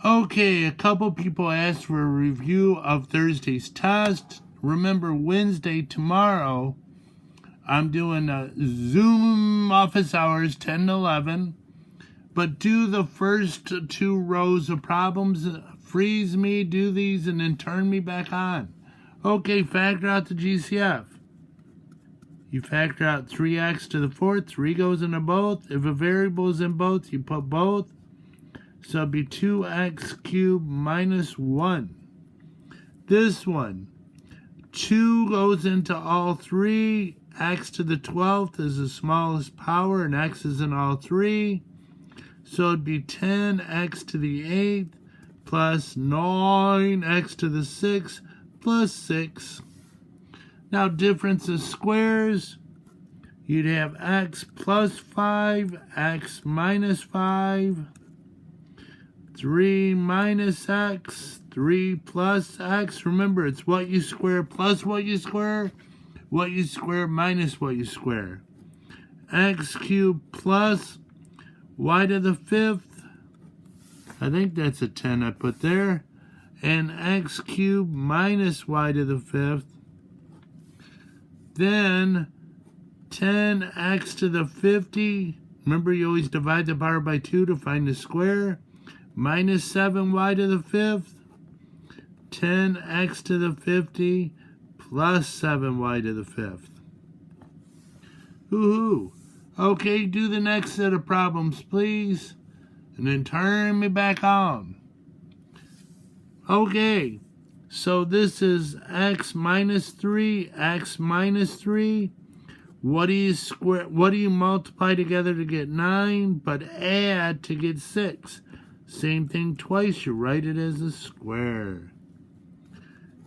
Okay, a couple people asked for a review of Thursday's test. Remember, Wednesday, tomorrow, I'm doing a Zoom office hours 10 to 11. But do the first two rows of problems, freeze me, do these, and then turn me back on. Okay, factor out the GCF. You factor out 3x to the fourth, 3 goes into both. If a variable is in both, you put both. So it'd be 2x cubed minus 1. This one, 2 goes into all three. X to the 12th is the smallest power, and x is in all three. So it'd be 10x to the 8th plus 9x to the 6th plus 6. Now difference of squares, you'd have x plus 5, x minus 5, 3 minus x, 3 plus x. Remember, it's what you square plus what you square minus what you square. X cubed plus y to the 5th. I think that's a 10 I put there. And x cubed minus y to the 5th. Then 10x to the 50. Remember, you always divide the power by 2 to find the square. Minus 7y to the 5th. 10x to the 50 plus 7y to the 5th. Woohoo! Okay, do the next set of problems, please. And then turn me back on. Okay, so this is x minus 3, x minus 3. What do you multiply together to get 9, but add to get 6? Same thing twice, you write it as a square.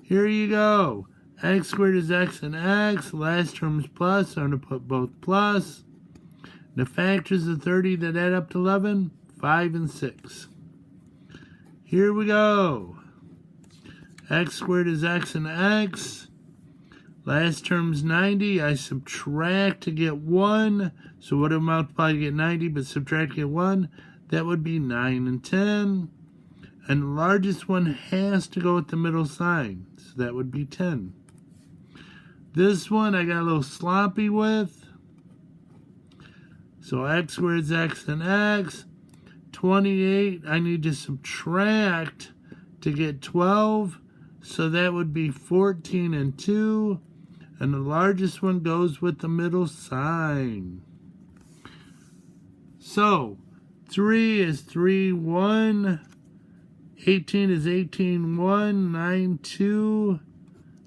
Here you go. X squared is x and x. Last term's plus, I'm going to put both plus. The factors of 30 that add up to 11, 5 and 6. Here we go. X squared is x and x. Last term's 90. I subtract to get 1. So what do I multiply to get 90 but subtract to get 1? That would be 9 and 10. And the largest one has to go with the middle sign. So that would be 10. This one I got a little sloppy with. So x squared is x and x. 28, I need to subtract to get 12. So that would be 14 and 2. And the largest one goes with the middle sign. So 3 is 3, 1. 18 is 18, 1. 9, 2.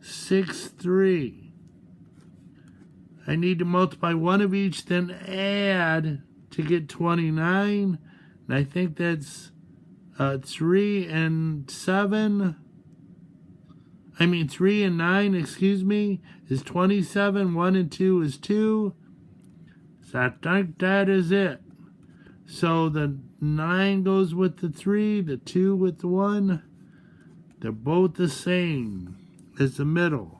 6, 3. I need to multiply one of each, then add to get 29. And I think that's 3 and 9, is 27. 1 and 2 is 2. So I think that is it. So the 9 goes with the 3, the 2 with the 1. They're both the same as the middle.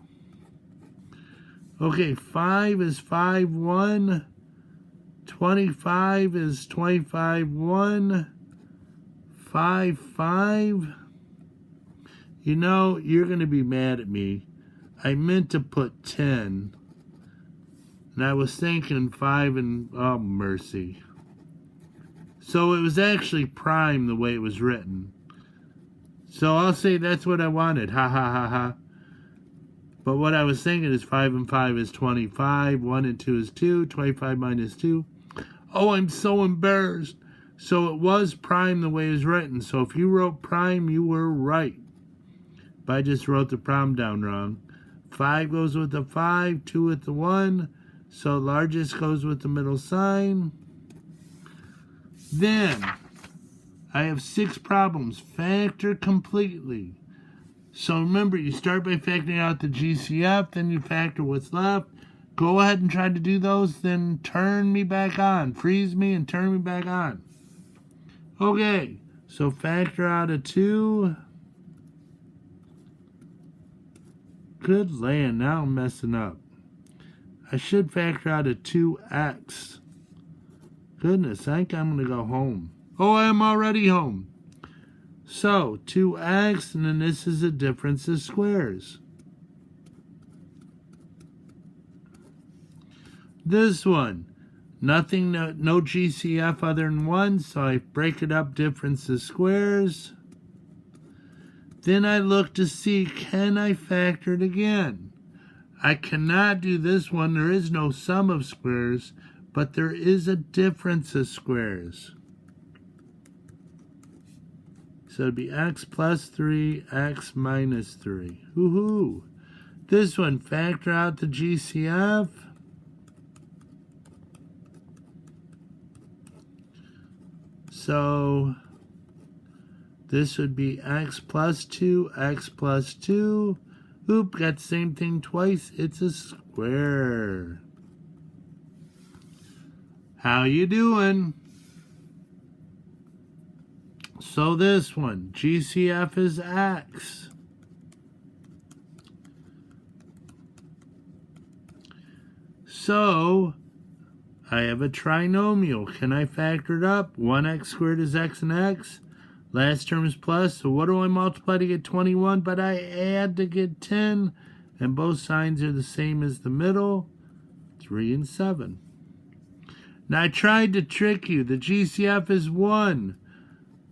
Okay, 5 is 5, 1. 25 is 25, 1. 5, 5. You know, you're going to be mad at me. I meant to put 10. And I was thinking 5 and, oh, mercy. So it was actually prime the way it was written. So I'll say that's what I wanted. Ha, ha, ha, ha. But what I was thinking is 5 and 5 is 25. 1 and 2 is 2. 25 minus 2. Oh, I'm so embarrassed. So it was prime the way it was written. So if you wrote prime, you were right. But I just wrote the problem down wrong. 5 goes with the 5. 2 with the 1. So largest goes with the middle sign. Then I have 6 problems. Factor completely. So remember, you start by factoring out the GCF, then you factor what's left. Go ahead and try to do those, then turn me back on. Freeze me and turn me back on. Okay, so factor out a 2. Good land, now I'm messing up. I should factor out a 2x. Goodness, I think I'm going to go home. Oh, I'm already home. So 2x, and then this is a difference of squares. This one, nothing, no GCF other than 1, so I break it up, difference of squares. Then I look to see, can I factor it again? I cannot do this one. There is no sum of squares, but there is a difference of squares. So it'd be x plus 3, x minus 3. Woohoo! This one, factor out the GCF. So this would be x plus 2, x plus 2. Oop, got the same thing twice. It's a square. How you doing? So this one, GCF is x. So I have a trinomial. Can I factor it up? 1x squared is x and x. Last term is plus, so what do I multiply to get 21? But I add to get 10, and both signs are the same as the middle, 3 and 7. Now I tried to trick you. The GCF is 1.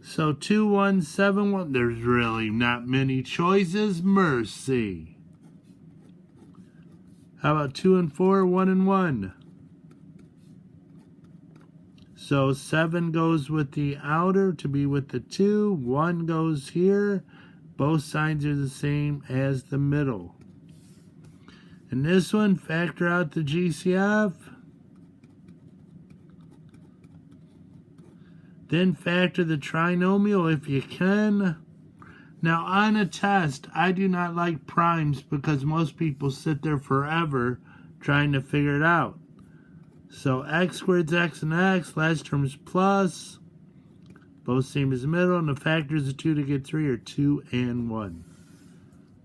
So 2, 1, 7, 1. There's really not many choices. Mercy. How about 2 and 4, 1 and 1? So 7 goes with the outer to be with the 2. 1 goes here. Both sides are the same as the middle. And this one, factor out the GCF. Then factor the trinomial if you can. Now on a test, I do not like primes because most people sit there forever trying to figure it out. So x squared is x and x, last term is plus, both same as the middle, and the factors of 2 to get 3 are 2 and 1.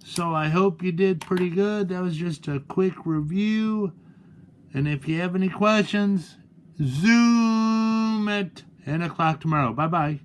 So I hope you did pretty good. That was just a quick review. And if you have any questions, Zoom at 10 o'clock tomorrow. Bye-bye.